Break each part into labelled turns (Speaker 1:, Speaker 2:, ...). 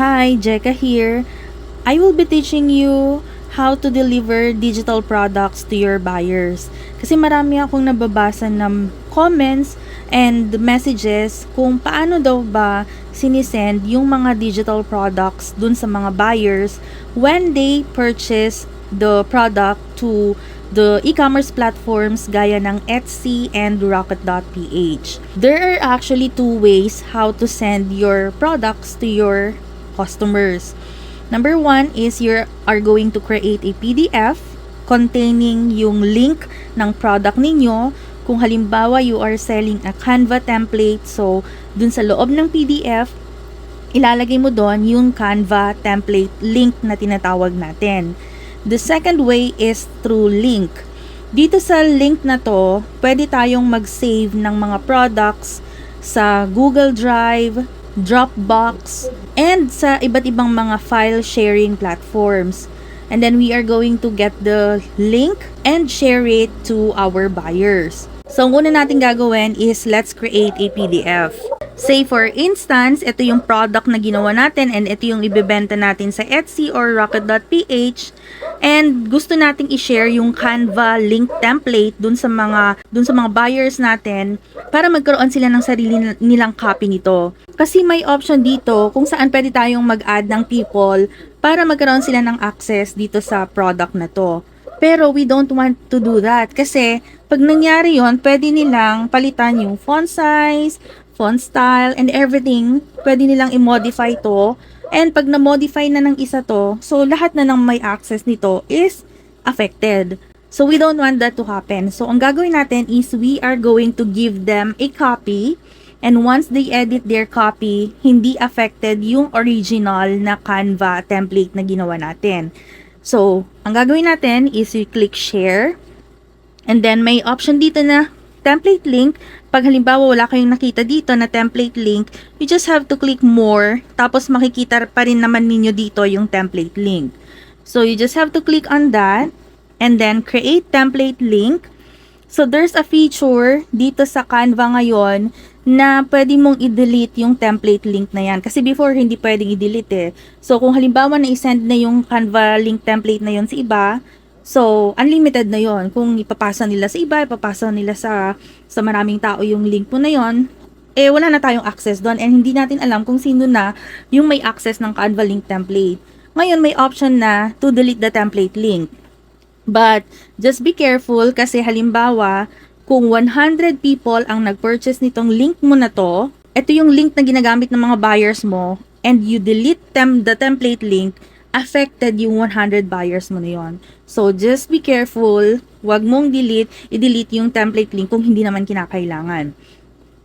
Speaker 1: Hi, Jeka here. I will be teaching you how to deliver digital products to your buyers. Kasi marami akong nababasa ng comments and messages kung paano daw ba sinisend yung mga digital products dun sa mga buyers when they purchase the product to the e-commerce platforms gaya ng Etsy and Rocket.ph. There are actually two ways how to send your products to your customers. Number one is you are going to create a PDF containing yung link ng product ninyo. Kung halimbawa you are selling a Canva template, so dun sa loob ng PDF, ilalagay mo doon yung Canva template link na tinatawag natin. The second way is through link. Dito sa link na to, pwede tayong mag-save ng mga products sa Google Drive, Dropbox, and sa iba't ibang mga file sharing platforms. And then we are going to get the link and share it to our buyers. So, ang una natin gagawin is let's create a PDF. Say for instance, ito yung product na ginawa natin and ito yung ibebenta natin sa Etsy or Rocket.ph, and gusto nating i-share yung Canva link template dun sa mga buyers natin para magkaroon sila ng sarili nilang copy nito. Kasi may option dito kung saan pwede tayong mag-add ng people para magkaroon sila ng access dito sa product na to. Pero we don't want to do that kasi pag nangyari yon, pwede nilang palitan yung font size, font style, and everything. Pwede nilang i-modify to. And pag na-modify na ng isa to, so lahat na ng may access nito is affected. So we don't want that to happen. So ang gagawin natin is we are going to give them a copy. And once they edit their copy, hindi affected yung original na Canva template na ginawa natin. So, ang gagawin natin is we click share. And then may option dito na template link. Pag halimbawa wala kayong nakita dito na template link, you just have to click more. Tapos makikita pa rin naman ninyo dito yung template link. So, you just have to click on that. And then create template link. So, there's a feature dito sa Canva ngayon na pwede mong i-delete yung template link na yan. Kasi before, hindi pwedeng i-delete eh. So, kung halimbawa na i-send na yung Canva link template na yon sa iba, so, unlimited na yon. Kung ipapasa nila sa iba, ipapasa nila sa maraming tao yung link mo na yon, eh, wala na tayong access doon. And hindi natin alam kung sino na yung may access ng Canva link template. Ngayon, may option na to delete the template link. But, just be careful kasi halimbawa, kung 100 people ang nag-purchase nitong link mo na to, ito yung link na ginagamit ng mga buyers mo, and you delete the template link, affected yung 100 buyers mo na yon. So, just be careful. Huwag mong i-delete yung template link kung hindi naman kinakailangan.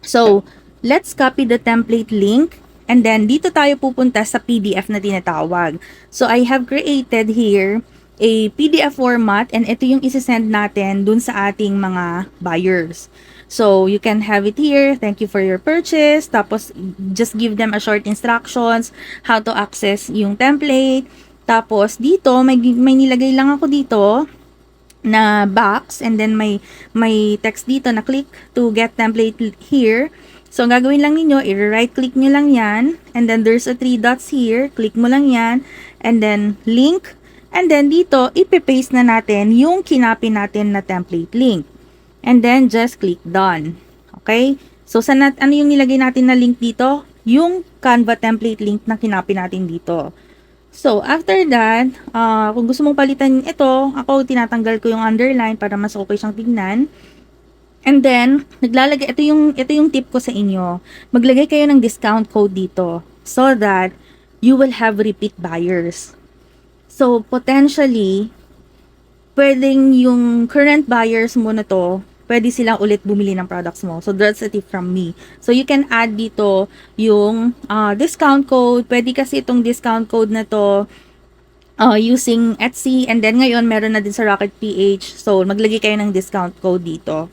Speaker 1: So, let's copy the template link, and then dito tayo pupunta sa PDF na tinatawag. So, I have created here a PDF format, and ito yung isi-send natin dun sa ating mga buyers. So, you can have it here. Thank you for your purchase. Tapos, just give them a short instructions how to access yung template. Tapos, dito, may nilagay lang ako dito na box, and then may text dito na click to get template here. So, ang gagawin lang ninyo, i-right click nyo lang yan, and then there's a 3 dots here. Click mo lang yan, and then link. And then dito, ipe-paste na natin yung kinopy natin na template link. And then just click done. Okay? So, ano yung nilagay natin na link dito? Yung Canva template link na kinopy natin dito. So, after that, kung gusto mong palitan ito, ako tinatanggal ko yung underline para mas okay siyang tignan. And then, ito yung tip ko sa inyo. Maglagay kayo ng discount code dito so that you will have repeat buyers. So, potentially, pwedeng yung current buyers mo na to, pwede silang ulit bumili ng products mo. So, that's a tip from me. So, you can add dito yung discount code. Pwede kasi itong discount code na to using Etsy. And then, ngayon, meron na din sa Rocket.ph. So, maglagay kayo ng discount code dito.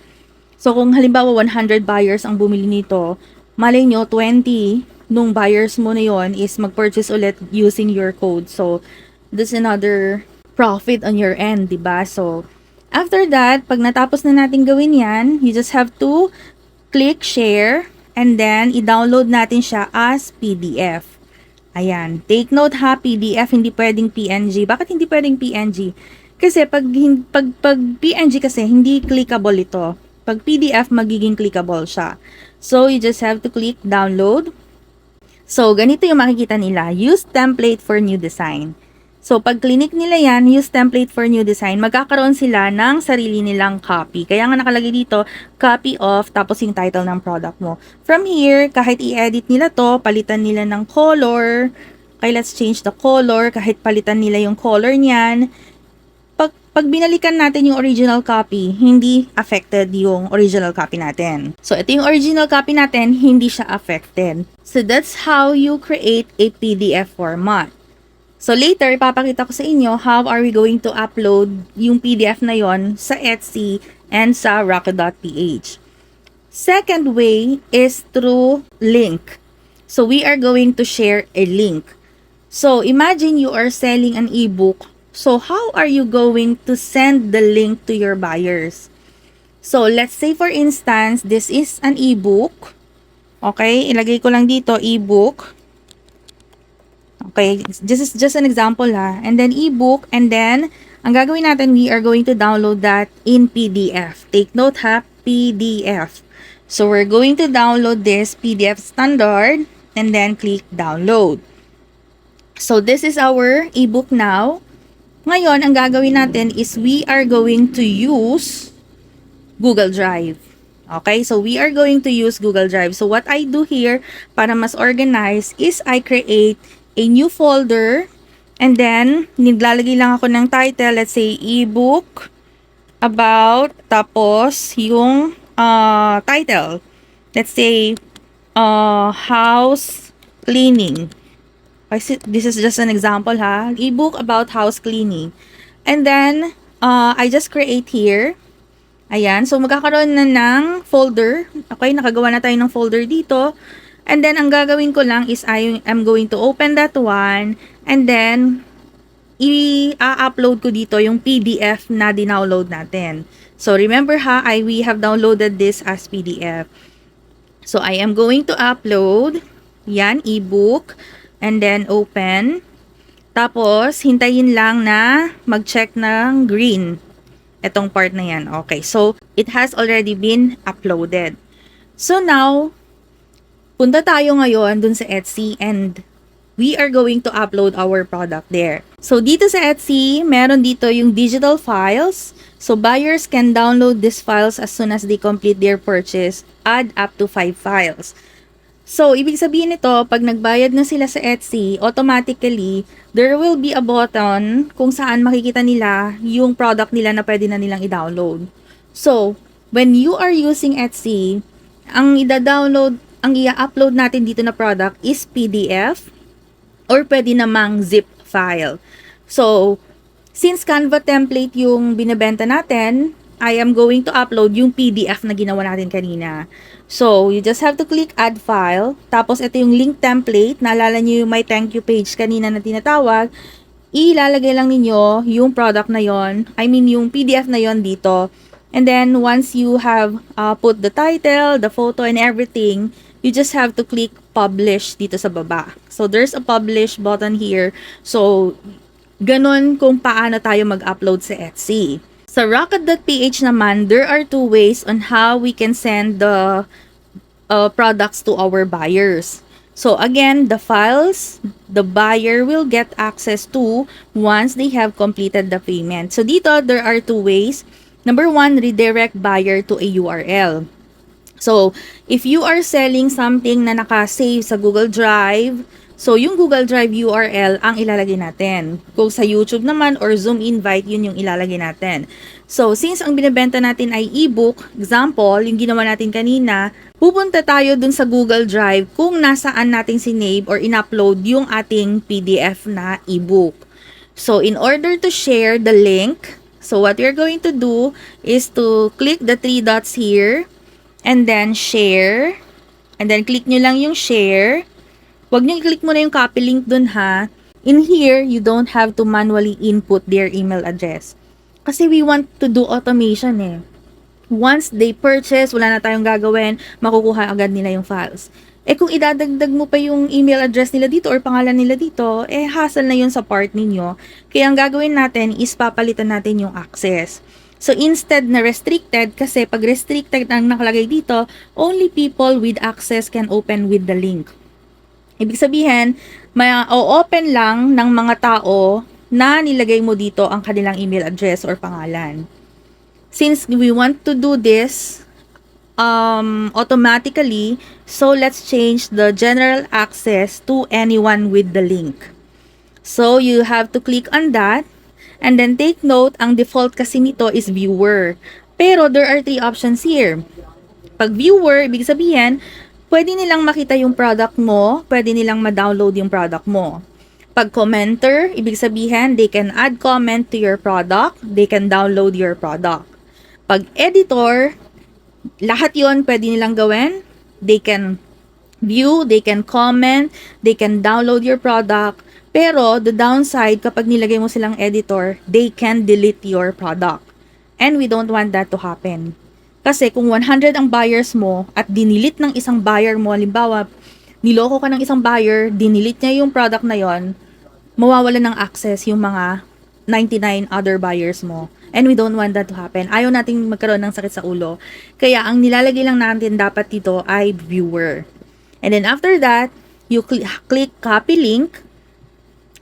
Speaker 1: So, kung halimbawa 100 buyers ang bumili nito, malay nyo, 20 nung buyers mo na yon is mag-purchase ulit using your code. So, that's another profit on your end, diba? So, after that, pag natapos na natin gawin yan, you just have to click share, and then i-download natin siya as PDF. Ayan. Take note ha, PDF, hindi pwedeng PNG. Bakit hindi pwedeng PNG? Kasi pag PNG kasi, hindi clickable ito. Pag PDF, magiging clickable siya. So, you just have to click download. So, ganito yung makikita nila. Use template for new design. So, pag clinic nila yan, use template for new design, magkakaroon sila ng sarili nilang copy. Kaya nga nakalagay dito, copy of, tapos yung title ng product mo. From here, kahit i-edit nila to, palitan nila ng color. Okay, let's change the color. Kahit palitan nila yung color niyan. Pag binalikan natin yung original copy, hindi affected yung original copy natin. So, ito yung original copy natin, hindi siya affected. So, that's how you create a PDF format. So, later, ipapakita ko sa inyo how are we going to upload yung PDF na yon sa Etsy and sa Rocket.ph. Second way is through link. So, we are going to share a link. So, imagine you are selling an ebook. So, how are you going to send the link to your buyers? So, let's say for instance, this is an ebook. Okay, ilagay ko lang dito, ebook. Okay, this is just an example ha. And then ebook, and then, ang gagawin natin, we are going to download that in PDF. Take note ha, PDF. So, we're going to download this PDF standard, and then click download. So, this is our ebook now. Ngayon, ang gagawin natin is we are going to use Google Drive. Okay, so we are going to use Google Drive. So what I do here, para mas organize, is I create a new folder and then naglalagay lang ako ng title, let's say ebook about, tapos yung title. Let's say house cleaning. This is just an example ha. Ebook about house cleaning. And then, I just create here. Ayan. So, magkakaroon na ng folder. Okay, nakagawa na tayo ng folder dito. And then, ang gagawin ko lang is I'm going to open that one. And then, i-upload ko dito yung PDF na dinownload natin. So, remember ha, we have downloaded this as PDF. So, I am going to upload. Yan, ebook. And then, open. Tapos, hintayin lang na mag-check ng green. Itong part na yan. Okay. So, it has already been uploaded. So, now, punta tayo ngayon dun sa Etsy and we are going to upload our product there. So, dito sa Etsy, meron dito yung digital files. So, buyers can download these files as soon as they complete their purchase. Add up to 5 files. So, ibig sabihin nito, pag nagbayad na sila sa Etsy, automatically, there will be a button kung saan makikita nila yung product nila na pwede na nilang i-download. So, when you are using Etsy, ang i-upload natin dito na product is PDF or pwede namang zip file. So, since Canva template yung binibenta natin, I am going to upload yung PDF na ginawa natin kanina. So, you just have to click add file. Tapos, ito yung link template. Naalala nyo yung my thank you page kanina na tinatawag. Ilalagay lang ninyo yung product na yon. I mean, yung PDF na yon dito. And then, once you have put the title, the photo, and everything, you just have to click publish dito sa baba. So, there's a publish button here. So, ganun kung paano tayo mag-upload sa Etsy. Sa Rocket.ph naman, there are 2 ways on how we can send the products to our buyers. So again, the files, the buyer will get access to once they have completed the payment. So dito, there are 2 ways. Number 1, redirect buyer to a URL. So, if you are selling something na naka-save sa Google Drive, so yung Google Drive URL ang ilalagay natin. Kung sa YouTube naman or Zoom invite, yun yung ilalagay natin. So, since ang binibenta natin ay ebook, example, yung ginawa natin kanina, pupunta tayo dun sa Google Drive kung nasaan nating sinave or in-upload yung ating PDF na ebook. So, in order to share the link, so what you're going to do is to click the 3 dots here, and then share, and then click nyo lang yung share. Huwag nyo i-click muna yung copy link dun ha. In here, you don't have to manually input their email address. Kasi we want to do automation eh. Once they purchase, wala na tayong gagawin, makukuha agad nila yung files. Kung idadagdag mo pa yung email address nila dito or pangalan nila dito, hassle na yun sa part ninyo. Kaya ang gagawin natin is papalitan natin yung access. So, instead na restricted, kasi pag restricted ang nakalagay dito, only people with access can open with the link. Ibig sabihin, may o-open lang ng mga tao na nilagay mo dito ang kanilang email address or pangalan. Since we want to do this automatically, so let's change the general access to anyone with the link. So you have to click on that, and then take note, ang default kasi nito is viewer. Pero there are 3 options here. Pag viewer, ibig sabihin, pwede nilang makita yung product mo, pwede nilang ma-download yung product mo. Pag commenter, ibig sabihin, they can add comment to your product, they can download your product. Pag editor, lahat yon pwede nilang gawin. They can view, they can comment, they can download your product. Pero, the downside, kapag nilagay mo silang editor, they can delete your product. And we don't want that to happen. Kasi kung 100 ang buyers mo at dinilit ng isang buyer mo, halimbawa, niloko ka ng isang buyer, dinilit niya yung product na yon, mawawalan ng access yung mga 99 other buyers mo. And we don't want that to happen. Ayaw nating magkaroon ng sakit sa ulo. Kaya ang nilalagay lang natin dapat dito ay viewer. And then after that, you click copy link.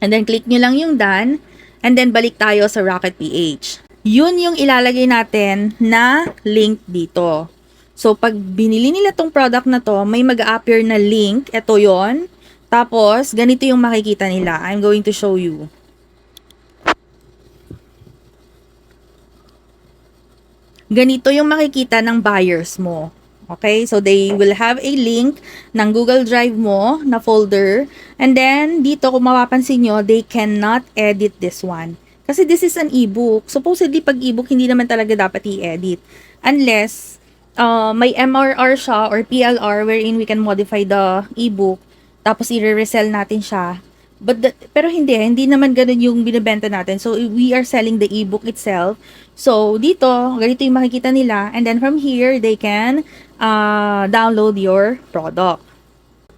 Speaker 1: And then click nyo lang yung done. And then balik tayo sa Rocket PH. Yun yung ilalagay natin na link dito. So pag binili nila tong product na to, may mag-appear na link. Ito yon. Tapos ganito yung makikita nila. I'm going to show you. Ganito yung makikita ng buyers mo. Okay? So, they will have a link ng Google Drive mo na folder. And then, dito kung mapapansin nyo, they cannot edit this one. Kasi this is an ebook. Supposedly, pag ebook, hindi naman talaga dapat i-edit. Unless, may MRR siya or PLR wherein we can modify the ebook. Tapos, i-resell natin siya. Pero hindi naman ganun yung binibenta natin. So, we are selling the ebook itself. So, dito, ganito yung makikita nila. And then, from here, they can download your product.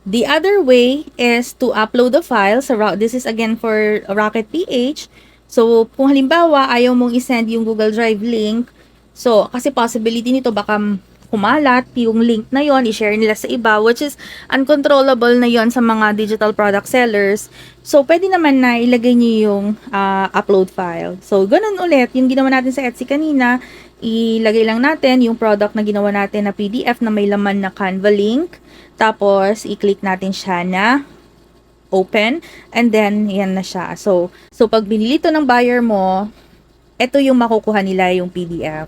Speaker 1: The other way is to upload the file. So, this is again for Rocket PH. So, kung halimbawa, ayaw mong isend yung Google Drive link. So, kasi possibility nito baka kumalat yung link na yon, i-share nila sa iba, which is uncontrollable na yon sa mga digital product sellers. So, pwede naman na ilagay niyo yung upload file. So, ganun ulit, yung ginawa natin sa Etsy kanina, ilagay lang natin yung product na ginawa natin na PDF na may laman na Canva link. Tapos, i-click natin siya na open, and then, yan na siya. So pag binili to ng buyer mo, ito yung makukuha nila yung PDF.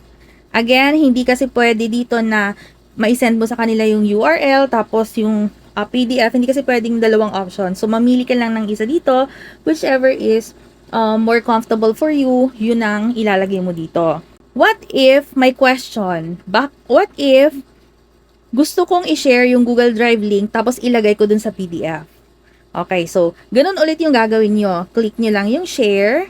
Speaker 1: Again, hindi kasi pwede dito na ma-send mo sa kanila yung URL, tapos yung PDF, hindi kasi pwedeng dalawang option. So, mamili ka lang ng isa dito, whichever is more comfortable for you, yun ang ilalagay mo dito. What if, my question, what if gusto kong i-share yung Google Drive link, tapos ilagay ko dun sa PDF? Okay, so, ganun ulit yung gagawin nyo. Click nyo lang yung share,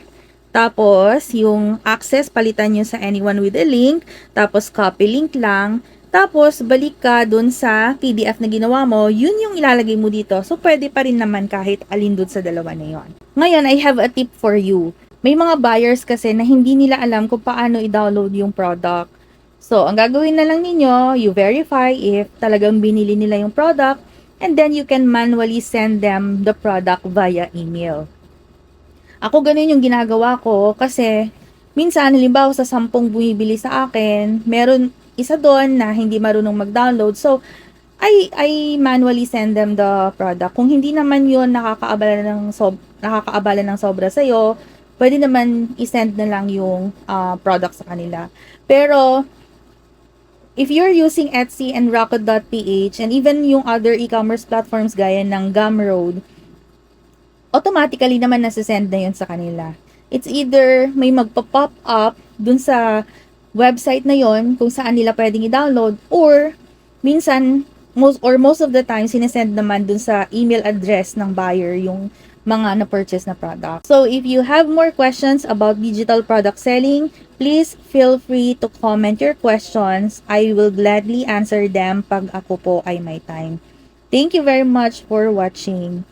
Speaker 1: tapos, yung access, palitan nyo sa anyone with a link. Tapos, copy link lang. Tapos, balik ka dun sa PDF na ginawa mo. Yun yung ilalagay mo dito. So, pwede pa rin naman kahit alin dun sa dalawa na yun. Ngayon, I have a tip for you. May mga buyers kasi na hindi nila alam kung paano i-download yung product. So, ang gagawin na lang ninyo, you verify if talagang binili nila yung product. And then, you can manually send them the product via email. Ako ganun yung ginagawa ko kasi minsan, halimbawa sa 10 bumibili sa akin, meron isa doon na hindi marunong mag-download. So, I manually send them the product. Kung hindi naman yun nakakaabala ng sobra sa'yo, pwede naman i-send na lang yung product sa kanila. Pero, if you're using Etsy and Rocket.ph and even yung other e-commerce platforms gaya ng Gumroad, automatically naman nasisend na yun sa kanila. It's either may magpa-pop up dun sa website na yon kung saan nila pwedeng i-download, or minsan, most of the time, sinesend naman dun sa email address ng buyer yung mga na-purchase na product. So, if you have more questions about digital product selling, please feel free to comment your questions. I will gladly answer them pag ako po ay may time. Thank you very much for watching.